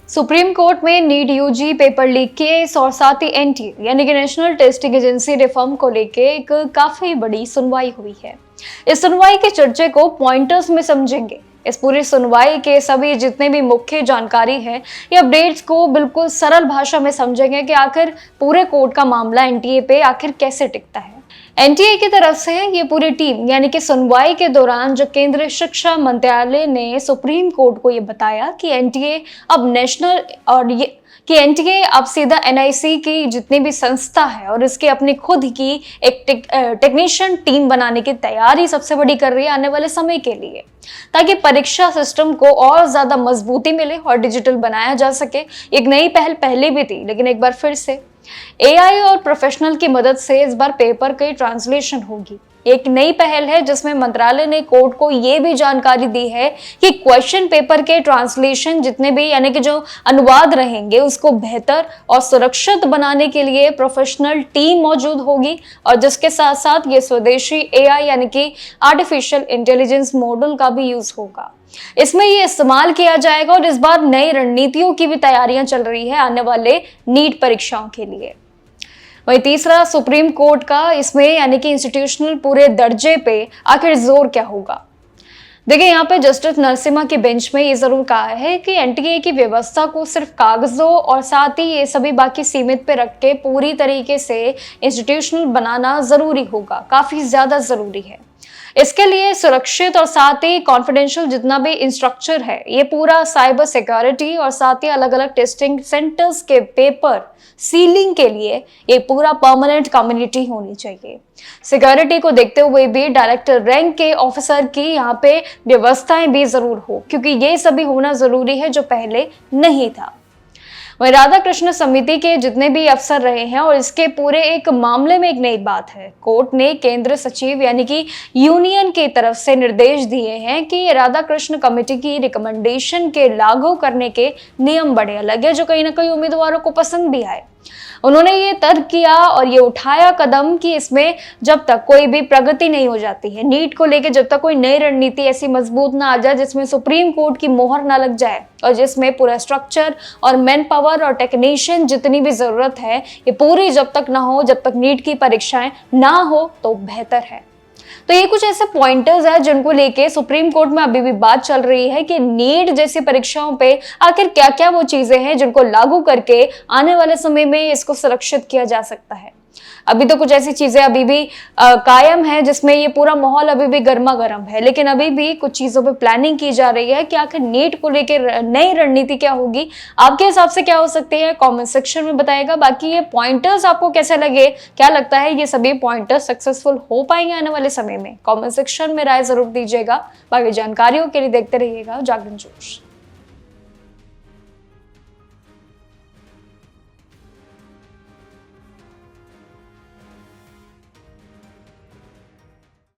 Supreme court में NEET UG paper leak case और साथ ही एनटीए यानी कि नेशनल टेस्टिंग एजेंसी रिफॉर्म को लेकर एक काफी बड़ी सुनवाई हुई है। इस सुनवाई के चर्चे को पॉइंटर्स में समझेंगे। इस पूरी सुनवाई के सभी जितने भी मुख्य जानकारी है ये अपडेट्स को बिल्कुल सरल भाषा में समझेंगे कि आखिर पूरे कोर्ट का मामला एनटीए पे आखिर कैसे टिकता है। एनटीए की तरफ से ये पूरी टीम यानी कि सुनवाई के दौरान जो केंद्रीय शिक्षा मंत्रालय ने सुप्रीम कोर्ट को ये बताया कि एनटीए अब नेशनल और ये कि एनटीए अब सीधा एनआईसी की जितनी भी संस्था है और इसके अपनी खुद की एक टेक्नीशियन टीम बनाने की तैयारी सबसे बड़ी कर रही है आने वाले समय के लिए, ताकि परीक्षा सिस्टम को और ज्यादा मजबूती मिले और डिजिटल बनाया जा सके। एक नई पहल पहले भी थी लेकिन एक बार फिर से एआई और प्रोफेशनल की मदद से इस बार पेपर की ट्रांसलेशन होगी। एक नई पहल है जिसमें मंत्रालय ने कोर्ट को यह भी जानकारी दी है कि क्वेश्चन पेपर के ट्रांसलेशन जितने भी यानी कि जो अनुवाद रहेंगे उसको बेहतर और सुरक्षित बनाने के लिए प्रोफेशनल टीम मौजूद होगी और जिसके साथ साथ ये स्वदेशी एआई यानी कि आर्टिफिशियल इंटेलिजेंस मॉडल का भी यूज होगा। इसमें ये इस्तेमाल किया जाएगा और इस बार नई रणनीतियों की भी तैयारियां चल रही है आने वाले नीट परीक्षाओं के लिए। वहीं तीसरा, सुप्रीम कोर्ट का इसमें यानी कि इंस्टीट्यूशनल पूरे दर्जे पे आखिर जोर क्या होगा। देखिए, यहाँ पे जस्टिस नरसिम्हा की बेंच में ये जरूर कहा है कि एनटीए की व्यवस्था को सिर्फ कागजों और साथ ही ये सभी बाकी सीमित पे रख के पूरी तरीके से इंस्टीट्यूशनल बनाना जरूरी होगा, काफी ज्यादा जरूरी है। इसके लिए सुरक्षित और साथ ही कॉन्फिडेंशियल जितना भी इंस्ट्रक्चर है, ये पूरा साइबर सिक्योरिटी और साथ ही अलग अलग टेस्टिंग सेंटर्स के पेपर सीलिंग के लिए ये पूरा परमानेंट कम्युनिटी होनी चाहिए। सिक्योरिटी को देखते हुए भी डायरेक्टर रैंक के ऑफिसर की यहाँ पे व्यवस्थाएं भी जरूर हो, क्योंकि ये सभी होना जरूरी है जो पहले नहीं था। वहीं राधा कृष्ण समिति के जितने भी अफसर रहे हैं और इसके पूरे एक मामले में एक नई बात है, कोर्ट ने केंद्र सचिव यानी कि यूनियन की तरफ से निर्देश दिए हैं कि राधा कृष्ण कमेटी की रिकमेंडेशन के लागू करने के नियम बड़े अलग है, जो कहीं ना कहीं उम्मीदवारों को पसंद भी आए। उन्होंने ये तर्क किया और ये उठाया कदम कि इसमें जब तक कोई भी प्रगति नहीं हो जाती है नीट को लेकर, जब तक कोई नई रणनीति ऐसी मजबूत ना आ जाए जिसमें सुप्रीम कोर्ट की मोहर ना लग जाए और जिसमें पूरा स्ट्रक्चर और मैन पावर और टेक्नीशियन जितनी भी जरूरत है ये पूरी जब तक ना हो, जब तक नीट की परीक्षाएं ना हो तो बेहतर है। तो ये कुछ ऐसे पॉइंटर्स है जिनको लेके सुप्रीम कोर्ट में अभी भी बात चल रही है कि नीट जैसी परीक्षाओं पे आखिर क्या क्या वो चीजें हैं जिनको लागू करके आने वाले समय में इसको सुरक्षित किया जा सकता है। अभी तो कुछ ऐसी चीजें अभी भी कायम है जिसमें ये पूरा माहौल अभी भी गर्मा गर्म है, लेकिन अभी भी कुछ चीजों पे प्लानिंग की जा रही है कि आखिर नीट को लेकर नई रणनीति क्या होगी। आपके हिसाब से क्या हो सकती है, कमेंट सेक्शन में बताइएगा। बाकी ये पॉइंटर्स आपको कैसे लगे, क्या लगता है ये सभी पॉइंटर्स सक्सेसफुल हो पाएंगे आने वाले समय में, कॉमेंट सेक्शन में राय जरूर दीजिएगा। बाकी जानकारियों के लिए देखते रहिएगा जागरण जोश।